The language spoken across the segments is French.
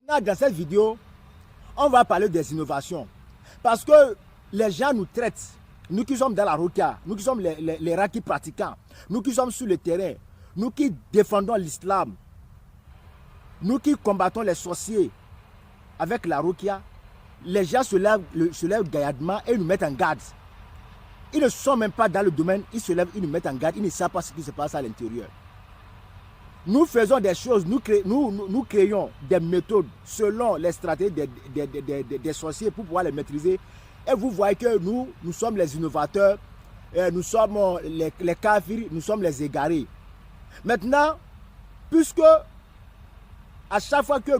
Dans cette vidéo, on va parler des innovations. Parce que les gens nous traitent, nous qui sommes dans la roquia, nous qui sommes les rakis pratiquants, nous qui sommes sur le terrain, nous qui défendons l'islam, nous qui combattons les sorciers avec la roquia, les gens se lèvent gaillardement et nous mettent en garde. Ils ne sont même pas dans le domaine, ils se lèvent, ils nous mettent en garde, ils ne savent pas ce qui se passe à l'intérieur. Nous faisons des choses, nous créons des méthodes selon les stratégies des sorciers pour pouvoir les maîtriser. Et vous voyez que nous sommes les innovateurs, nous sommes les kafirs, nous sommes les égarés. Maintenant, puisque à chaque fois que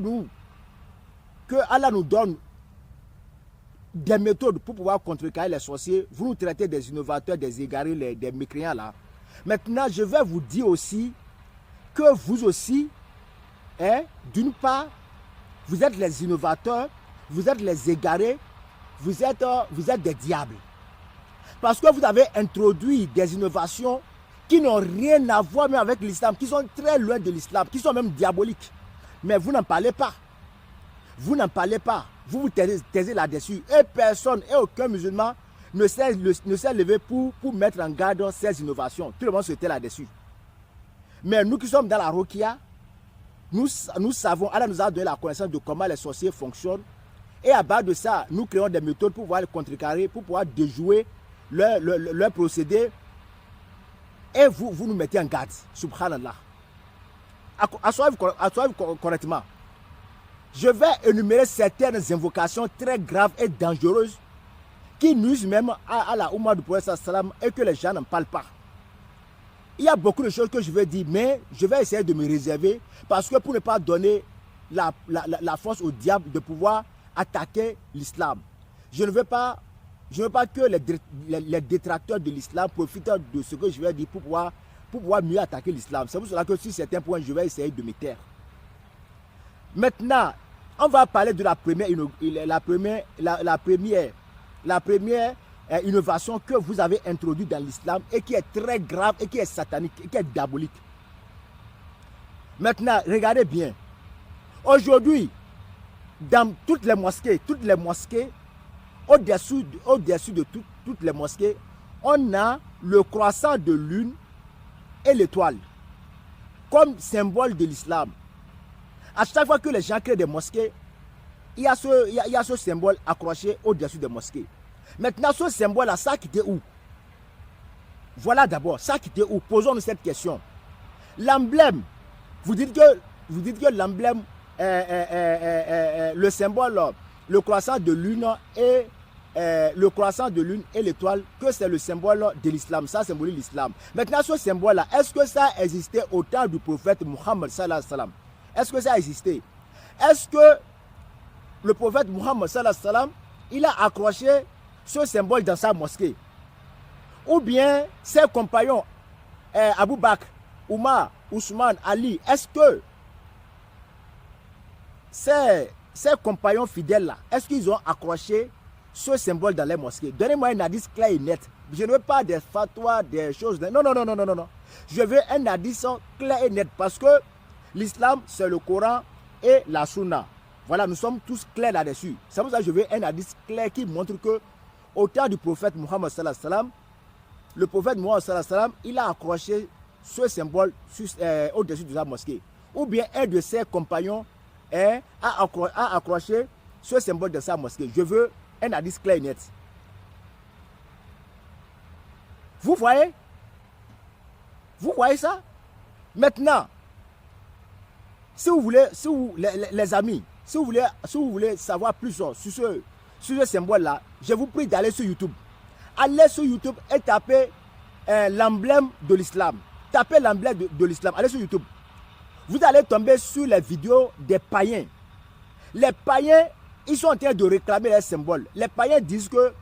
Allah nous donne des méthodes pour pouvoir contrecarrer les sorciers, vous nous traitez des innovateurs, des égarés, des mécréants là. Maintenant, je vais vous dire aussi que vous aussi, d'une part, vous êtes les innovateurs, vous êtes les égarés, vous êtes des diables. Parce que vous avez introduit des innovations qui n'ont rien à voir même avec l'islam, qui sont très loin de l'islam, qui sont même diaboliques. Mais vous n'en parlez pas. Vous n'en parlez pas. Vous vous taisez là-dessus. Et personne, et aucun musulman ne s'est levé pour mettre en garde ces innovations. Tout le monde se tait là-dessus. Mais nous qui sommes dans la roquia, nous savons, Allah nous a donné la connaissance de comment les sorciers fonctionnent. Et à base de ça, nous créons des méthodes pour pouvoir les contrecarrer, pour pouvoir déjouer leur procédé. Et vous nous mettez en garde. Subhanallah. Assoyez-vous correctement. Je vais énumérer certaines invocations très graves et dangereuses qui nuisent même à la Oumma du prophète sallam et que les gens n'en parlent pas. Il y a beaucoup de choses que je vais dire, mais je vais essayer de me réserver parce que pour ne pas donner la force au diable de pouvoir attaquer l'islam. Je ne veux pas que les détracteurs de l'islam profitent de ce que je vais dire pour pouvoir mieux attaquer l'islam. C'est pour cela que sur certains points, je vais essayer de me taire. Maintenant, on va parler de la première innovation que vous avez introduite dans l'islam et qui est très grave et qui est satanique et qui est diabolique. Maintenant, regardez bien. Aujourd'hui, dans toutes les mosquées, au-dessus de toutes les mosquées, on a le croissant de lune et l'étoile comme symbole de l'islam. À chaque fois que les gens créent des mosquées, il y a ce symbole accroché au-dessus des mosquées. Maintenant, ce symbole-là, ça a quitté où? Voilà d'abord, ça a quitté où? Posons-nous cette question. L'emblème, vous dites que l'emblème, le symbole, le croissant de lune et l'étoile, que c'est le symbole de l'islam, ça symbolise l'islam. Maintenant, ce symbole-là, est-ce que ça a existé au temps du prophète Muhammad sallallahu alayhi wa sallam? Est-ce que ça a existé? Est-ce que le prophète Muhammad sallallahu alayhi wa sallam, il a accroché ce symbole dans sa mosquée? Ou bien ses compagnons, Abu Bakr, Omar, Ousmane, Ali, est-ce que ces compagnons fidèles-là, est-ce qu'ils ont accroché ce symbole dans les mosquées? Donnez-moi un hadith clair et net. Je ne veux pas des fatwas, des choses. Non. Je veux un hadith clair et net parce que l'islam, c'est le Coran et la Sunna. Voilà, nous sommes tous clairs là-dessus. C'est pour ça que je veux un hadith clair qui montre que au temps du prophète Muhammad sallallahu alayhi wa sallam, le prophète Muhammad sallallahu alayhi wa sallam, il a accroché ce symbole au-dessus de la mosquée. Ou bien un de ses compagnons a accroché ce symbole de sa mosquée. Je veux un hadith clair et net. Vous voyez? Vous voyez ça? Maintenant, si vous voulez, les amis, si vous voulez savoir plus sur ce symbole-là, je vous prie d'aller sur YouTube. Allez sur YouTube et tapez l'emblème de l'islam. Tapez l'emblème de l'islam. Allez sur YouTube. Vous allez tomber sur les vidéos des païens. Les païens, ils sont en train de réclamer les symboles. Les païens disent que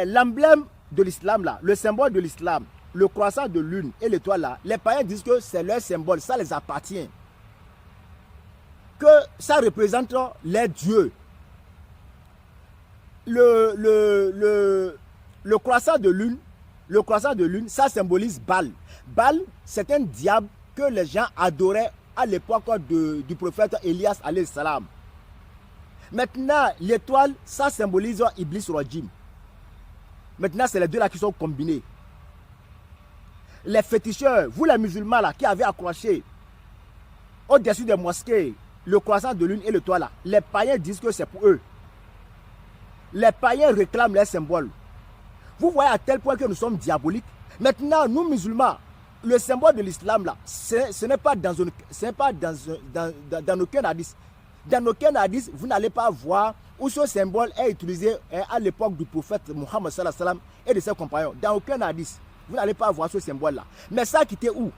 l'emblème de l'islam, là, le symbole de l'islam, le croissant de lune et l'étoile là, les païens disent que c'est leur symbole, ça les appartient. Que ça représente les dieux. Le croissant de lune, ça symbolise Baal. Baal, c'est un diable que les gens adoraient à l'époque du prophète Elias alayhi salam. Maintenant, l'étoile, ça symbolise Iblis Rajim. Maintenant, c'est les deux là qui sont combinés. Les féticheurs, vous les musulmans là, qui avez accroché au-dessus des mosquées le croissant de lune et l'étoile là, les païens disent que c'est pour eux. Les païens réclament les symboles. Vous voyez à tel point que nous sommes diaboliques. Maintenant, nous musulmans, le symbole de l'islam là, ce n'est pas dans aucun hadith. Dans aucun hadith, vous n'allez pas voir où ce symbole est utilisé à l'époque du prophète Muhammad sallallahu alayhi wa sallam et de ses compagnons. Dans aucun hadith, vous n'allez pas voir ce symbole là. Mais ça a quitté où?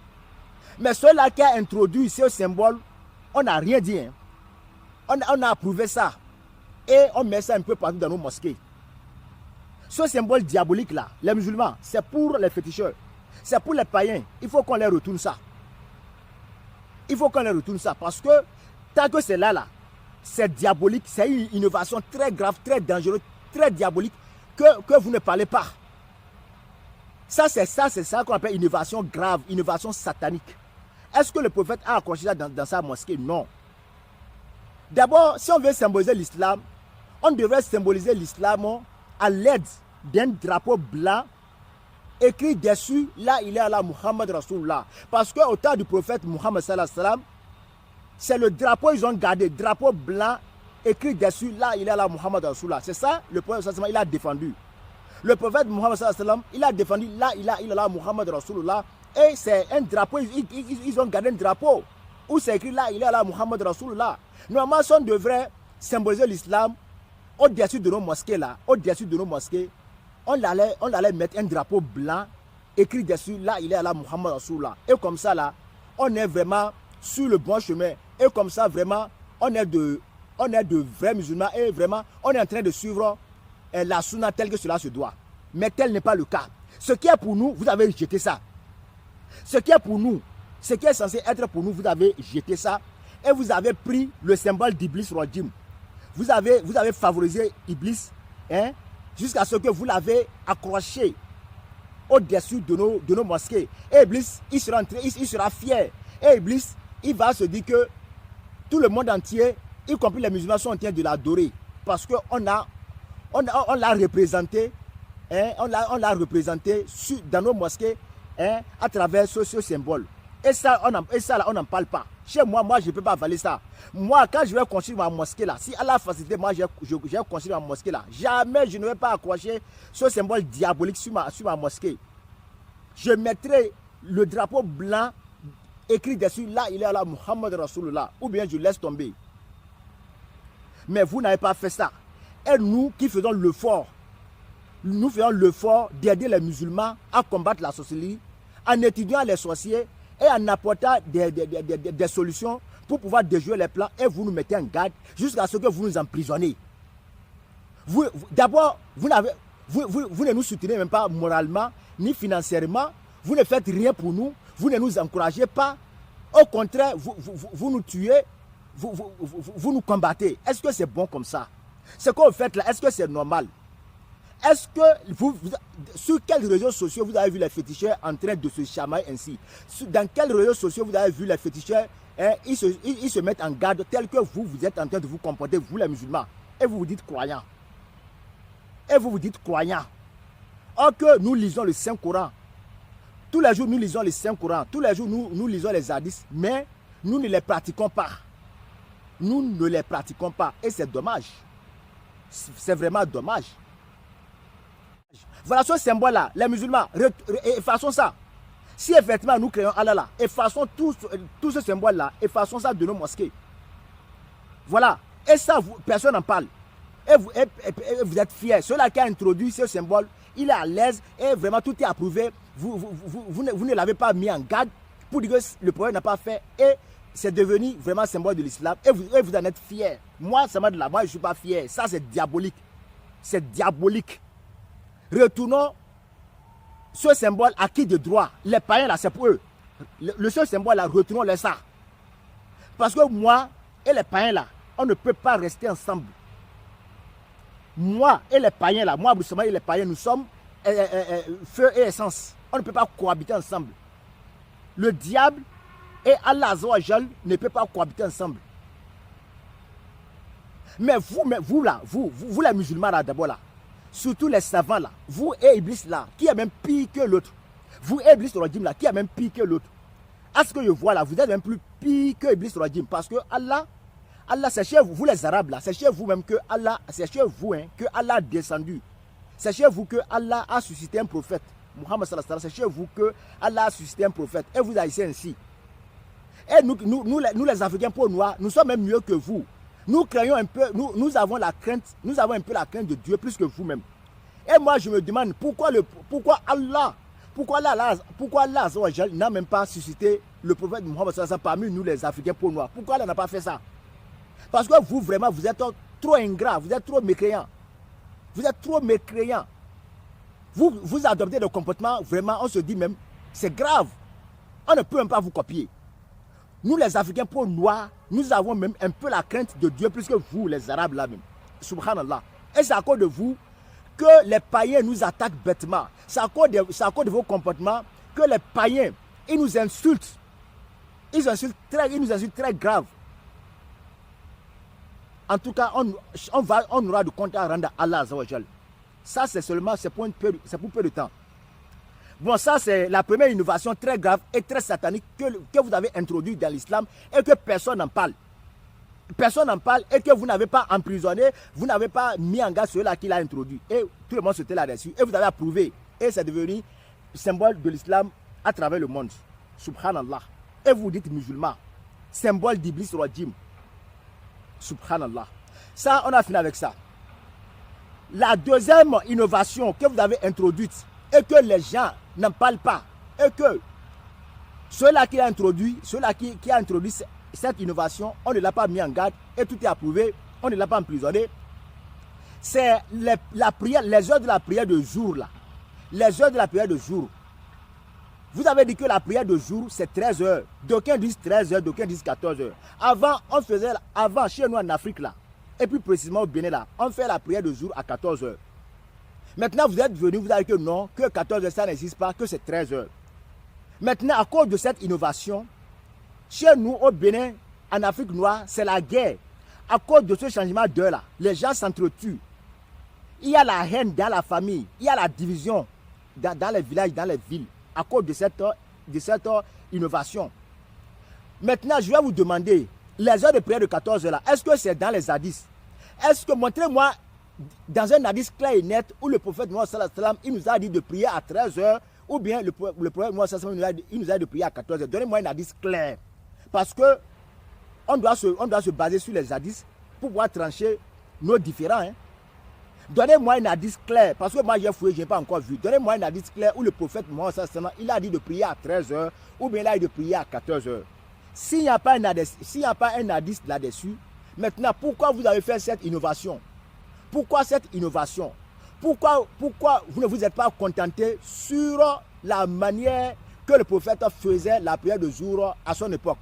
Mais ceux-là qui a introduit ce symbole, on n'a rien dit. Hein. On a approuvé ça. Et on met ça un peu partout dans nos mosquées. Ce symbole diabolique là, les musulmans, c'est pour les féticheurs. C'est pour les païens. Il faut qu'on les retourne ça. Il faut qu'on les retourne ça. Parce que tant que c'est là, c'est diabolique. C'est une innovation très grave, très dangereuse, très diabolique que vous ne parlez pas. Ça, c'est ça qu'on appelle innovation grave, innovation satanique. Est-ce que le prophète a accroché ça dans sa mosquée? Non. D'abord, si on veut symboliser l'islam, on devrait symboliser l'islam à l'aide d'un drapeau blanc écrit dessus là il est Allah Muhammad Rasulullah. Parce qu'au temps du prophète Muhammad sallallahu alayhi wa sallam, c'est le drapeau ils ont gardé, drapeau blanc écrit dessus là il est Allah Muhammad Rasulullah. C'est ça le prophète sallallahu alayhi wa sallam, il a défendu. Le prophète Muhammad sallallahu alayhi wa sallam, il a défendu là il est Allah Muhammad Rasulullah. Et c'est un drapeau, ils ont gardé un drapeau où c'est écrit là il est Allah Muhammad Rasulullah. Normalement, si on devrait symboliser l'islam au-dessus de nos mosquées là, au-dessus de nos mosquées, on allait mettre un drapeau blanc écrit dessus là il est Allah Muhammad Rasulullah. Et comme ça là, on est vraiment sur le bon chemin. Et comme ça vraiment, on est de vrais musulmans et vraiment on est en train de suivre la sunna telle que cela se doit. Mais tel n'est pas le cas. Ce qui est pour nous, vous avez rejeté ça. Ce qui est pour nous, ce qui est censé être pour nous, vous avez jeté ça et vous avez pris le symbole d'Iblis Rajim. Vous avez favorisé Iblis hein, jusqu'à ce que vous l'avez accroché au-dessus de nos mosquées. Et Iblis, il sera fier. Et Iblis, il va se dire que tout le monde entier, y compris les musulmans, sont en train de l'adorer. Parce qu'on l'a représenté, hein, on l'a représenté dans nos mosquées hein, à travers ce symbole. Et ça, on n'en parle pas. Chez moi, je ne peux pas avaler ça. Moi, quand je vais construire ma mosquée là, si Allah facilité, moi, j'ai construit ma mosquée là, jamais je ne vais pas accrocher ce symbole diabolique sur ma mosquée. Je mettrai le drapeau blanc écrit dessus, là, il est là, Muhammad Rasulullah, ou bien je laisse tomber. Mais vous n'avez pas fait ça. Et nous qui faisons l'effort, nous faisons l'effort d'aider les musulmans à combattre la sorcellerie, en étudiant les sorciers, et en apportant des solutions pour pouvoir déjouer les plans et vous nous mettez en garde jusqu'à ce que vous nous emprisonnez. D'abord, vous ne nous soutenez même pas moralement ni financièrement, vous ne faites rien pour nous, vous ne nous encouragez pas, au contraire, vous nous tuez, vous nous combattez. Est-ce que c'est bon comme ça? Ce que vous faites là, est-ce que c'est normal? Est-ce que sur quels réseaux sociaux vous avez vu les féticheurs en train de se chamailler ainsi? Dans quels réseaux sociaux vous avez vu les féticheurs hein, ils se mettent en garde tel que vous êtes en train de vous comporter, vous les musulmans, et vous vous dites croyants. Et vous vous dites croyants. Or que nous lisons le Saint-Coran. Tous les jours nous lisons le Saint-Coran. Tous les jours nous lisons les hadiths, mais nous ne les pratiquons pas. Nous ne les pratiquons pas. Et c'est dommage. C'est vraiment dommage. Voilà ce symbole-là, les musulmans, effaçons ça. Si effectivement nous créons Allah là, effaçons tout ce symbole-là, effaçons ça de nos mosquées. Voilà. Et ça, personne n'en parle. Et vous êtes fiers. Celui-là qui a introduit ce symbole, il est à l'aise et vraiment tout est approuvé. Vous ne l'avez pas mis en garde pour dire que le prophète n'a pas fait. Et c'est devenu vraiment symbole de l'islam. Et vous en êtes fiers. Moi, ça m'a de là. Moi, je ne suis pas fier. Ça, c'est diabolique. C'est diabolique. Retournons ce symbole acquis de droit. Les païens là, c'est pour eux. Le seul symbole là, retournons-le ça. Parce que moi et les païens là, on ne peut pas rester ensemble. Moi et les païens là, moi Bruxelles et les païens, nous sommes feu et essence. On ne peut pas cohabiter ensemble. Le diable et Allah Azzawajal ne peut pas cohabiter ensemble. Mais vous là, vous les musulmans là d'abord là, surtout les savants là, vous et Iblis là, qui est même pire que l'autre. Vous et Iblis Rajim là, qui est même pire que l'autre. À ce que je vois là, vous êtes même plus pire que Iblis Rajim. Parce que Allah, c'est chez vous, vous les Arabes là, c'est chez vous même que Allah, c'est chez vous hein, que Allah a descendu. C'est chez vous que Allah a suscité un prophète. Muhammad sallallahu alayhi wa sallam, c'est chez vous que Allah a suscité un prophète. Et vous haïssez ainsi. Et nous les Africains peau noire, nous sommes même mieux que vous. Nous craignons un peu, nous avons la crainte, nous avons un peu la crainte de Dieu plus que vous-même. Et moi je me demande pourquoi Allah n'a même pas suscité le prophète Muhammad sallallahu alayhi wa sallam parmi nous les Africains peau noire. Pourquoi Allah n'a pas fait ça? Parce que vous vraiment, vous êtes trop ingrat, vous êtes trop mécréant. Vous êtes trop mécréant. Vous adoptez des comportements, vraiment, on se dit même, c'est grave. On ne peut même pas vous copier. Nous, les Africains peau noire, nous avons même un peu la crainte de Dieu plus que vous, les Arabes là même. Subhanallah. Et c'est à cause de vous que les païens nous attaquent bêtement. C'est à cause de vos comportements que les païens, ils nous insultent. Ils nous insultent très grave. En tout cas, on aura du compte à rendre à Allah Azzawajal. Ça, c'est pour peu de temps. Bon, ça, c'est la première innovation très grave et très satanique que vous avez introduite dans l'islam et que personne n'en parle. Personne n'en parle et que vous n'avez pas emprisonné, vous n'avez pas mis en garde ceux-là qui l'a introduit. Et tout le monde se tait là-dessus. Et vous avez approuvé. Et c'est devenu symbole de l'islam à travers le monde. Subhanallah. Et vous dites musulman. Symbole d'Iblis Rajim. Subhanallah. Ça, on a fini avec ça. La deuxième innovation que vous avez introduite et que les gens n'en parlent pas, et que ceux-là qui a introduit, cette innovation, on ne l'a pas mis en garde et tout est approuvé, on ne l'a pas emprisonné. C'est la prière, les heures de la prière de jour là. Les heures de la prière de jour. Vous avez dit que la prière de jour, c'est 13 heures. D'aucuns disent 13 heures, d'aucuns disent 14 heures. Avant, chez nous en Afrique là, et plus précisément au Bénin là, on fait la prière de jour à 14 heures. Maintenant, vous êtes venu, vous avez dit que non, que 14 heures, ça n'existe pas, que c'est 13 heures. Maintenant, à cause de cette innovation, chez nous au Bénin, en Afrique noire, c'est la guerre. À cause de ce changement d'heure là, les gens s'entretuent. Il y a la haine dans la famille, il y a la division dans les villages, dans les villes. À cause de cette innovation. Maintenant, je vais vous demander, les heures de prière de 14 heures là, est-ce que c'est dans les hadiths? Est-ce que, montrez-moi dans un hadith clair et net où le prophète Mohammed sallallahu alayhi wa sallam, il nous a dit de prier à 13 heures, ou bien le prophète Mohammed sallallahu alayhi wa sallam, il nous a dit de prier à 14 heures. Donnez-moi un hadith clair. Parce que on doit se baser sur les hadiths pour pouvoir trancher nos différends. Hein. Donnez-moi un hadith clair, parce que moi j'ai fouillé, je n'ai pas encore vu. Donnez-moi un hadith clair où le prophète Mohammed sallallahu alayhi wa sallam, il a dit de prier à 13 heures, ou bien il a dit de prier à 14 heures. S'il n'y a pas un hadith là-dessus, maintenant, pourquoi vous avez fait cette innovation? Pourquoi cette innovation? Pourquoi vous ne vous êtes pas contenté sur la manière que le prophète faisait la prière de jour à son époque?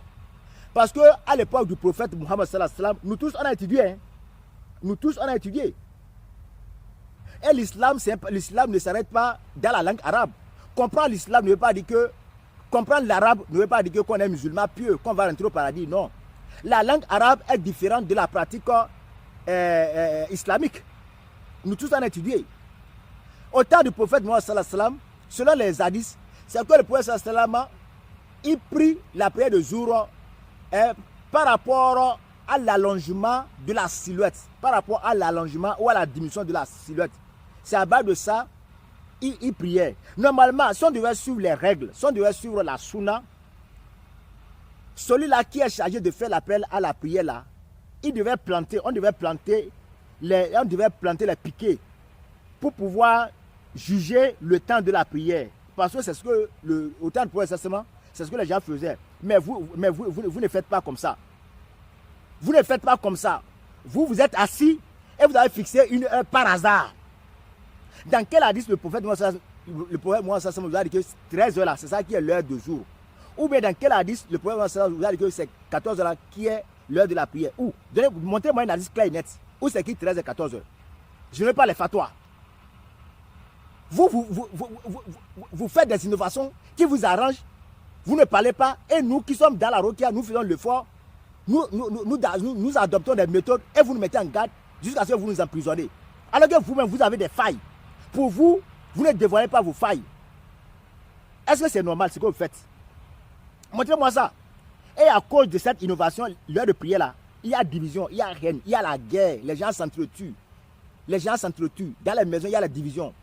Parce qu'à l'époque du prophète Mohammed sallallahu alayhi wa sallam, nous tous on a étudié. Hein? Nous tous on a étudié. Et l'islam ne s'arrête pas dans la langue arabe. Comprendre l'islam ne veut pas dire que... Comprendre l'arabe ne veut pas dire qu'on est musulman pieux, qu'on va rentrer au paradis. Non. La langue arabe est différente de la pratique islamique. Nous tous en étudié. Au temps du prophète Mohammed sallallahu alayhi wa sallam, selon les hadiths, c'est que le prophète sallallahu alayhi wa sallam, il prie la prière de jour par rapport à l'allongement de la silhouette. Par rapport à l'allongement ou à la diminution de la silhouette. C'est à base de ça, il priait. Normalement, si on devait suivre les règles, si on devait suivre la sunna, celui-là qui est chargé de faire l'appel à la prière là, on devait planter les piquets pour pouvoir juger le temps de la prière. Parce que c'est ce que au temps de prière, c'est ce que les gens faisaient. Mais vous ne faites pas comme ça. Vous ne faites pas comme ça. Vous êtes assis et vous avez fixé une heure par hasard. Dans quel hadith le prophète Mohammed vous a dit que 13 heures là, c'est ça qui est l'heure de jour? Ou bien dans quel hadith le prophète Mohammed vous a dit que c'est 14 heures là qui est l'heure de la prière? Ou montrez-moi un hadith clair et net. Où c'est qui 13 et 14 heures? Je ne veux pas les fatwas. Vous faites des innovations qui vous arrangent Vous ne parlez pas. Et nous qui sommes dans la Rokia, nous faisons l'effort. Nous adoptons des méthodes et vous nous mettez en garde jusqu'à ce que vous nous emprisonnez. Alors que vous-même, vous avez des failles. Pour vous, vous ne dévoilez pas vos failles. Est-ce que c'est normal ce que vous faites? Montrez-moi ça. Et à cause de cette innovation, l'heure de prière là, il y a division, il y a haine, il y a la guerre. Les gens s'entretuent. Les gens s'entretuent. Dans les maisons, il y a la division.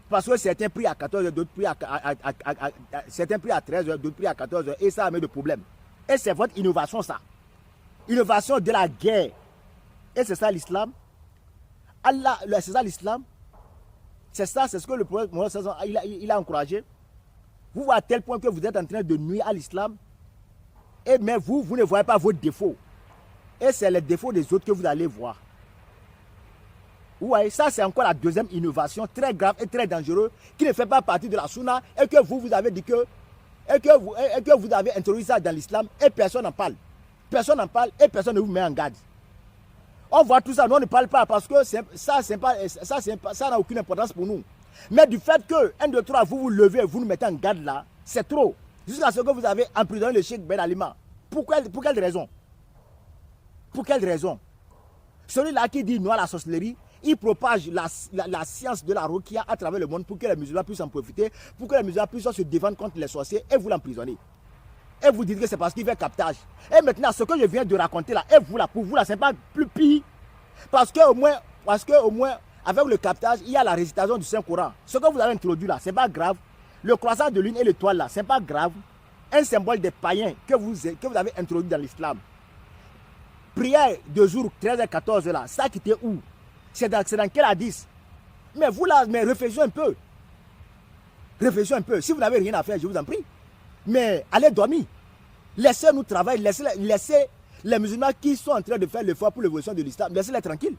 Parce que certains prient à 14h, d'autres prient certains prient à 13h, d'autres prient à 14h. Et ça amène des problèmes. Et c'est votre innovation ça. Innovation de la guerre. Et c'est ça l'islam. Allah, c'est ça l'islam. C'est ça, c'est ce que le prophète il a encouragé. Vous voyez à tel point que vous êtes en train de nuire à l'islam. Et mais vous ne voyez pas vos défauts. Et c'est les défauts des autres que vous allez voir. Vous voyez, ça c'est encore la deuxième innovation très grave et très dangereuse qui ne fait pas partie de la sunna et que vous avez dit que et que vous avez introduit ça dans l'islam et personne n'en parle. Personne n'en parle et personne ne vous met en garde. On voit tout ça, nous on ne parle pas parce que ça n'a aucune importance pour nous. Mais du fait que 1, 2, 3, vous vous levez, vous nous mettez en garde là, c'est trop. Jusqu'à ce que vous avez emprisonné le Cheikh Ben Alima. Pour quelle raison? Pour quelle raison? Celui-là qui dit non à la sorcellerie, il propage la science de la Ruqya à travers le monde pour que les musulmans puissent en profiter, pour que les musulmans puissent se défendre contre les sorciers et vous l'emprisonnez. Et vous dites que c'est parce qu'il fait captage. Et maintenant, ce que je viens de raconter là, et vous là, pour vous là, c'est pas plus pire. Parce que au moins, avec le captage, il y a la récitation du Saint-Coran. Ce que vous avez introduit là, c'est pas grave. Le croissant de lune et l'étoile là, c'est pas grave. Un symbole des païens que vous avez introduit dans l'islam. Prière de jour 13 et 14 là, ça qui était où? C'est dans quel hadith? Mais vous là, mais réfléchissez un peu. Réfléchissez un peu. Si vous n'avez rien à faire, je vous en prie. Mais allez dormir. Laissez-nous travailler. Laissez les musulmans qui sont en train de faire l'effort pour l'évolution de l'islam. Laissez-les tranquilles.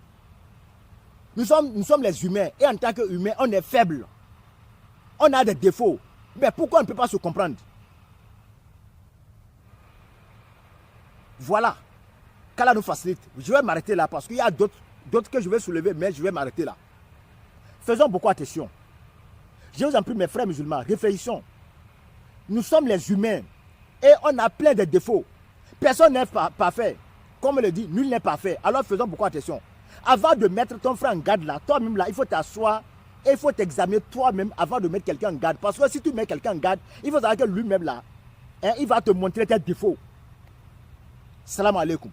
Nous sommes les humains. Et en tant qu'humains, on est faibles. On a des défauts. Mais pourquoi on ne peut pas se comprendre? Voilà. Qu'Allah nous facilite. Je vais m'arrêter là parce qu'il y a d'autres que je vais soulever, mais je vais m'arrêter là. Faisons beaucoup attention. Je vous en prie, mes frères musulmans, réfléchissons. Nous sommes les humains et on a plein de défauts. Personne n'est parfait. Comme on le dit, nul n'est parfait. Alors faisons beaucoup attention. Avant de mettre ton frère en garde là, toi-même là, il faut t'asseoir et il faut t'examiner toi-même avant de mettre quelqu'un en garde. Parce que si tu mets quelqu'un en garde, il faut savoir que lui-même là, il va te montrer tes défauts. Salam alaikum.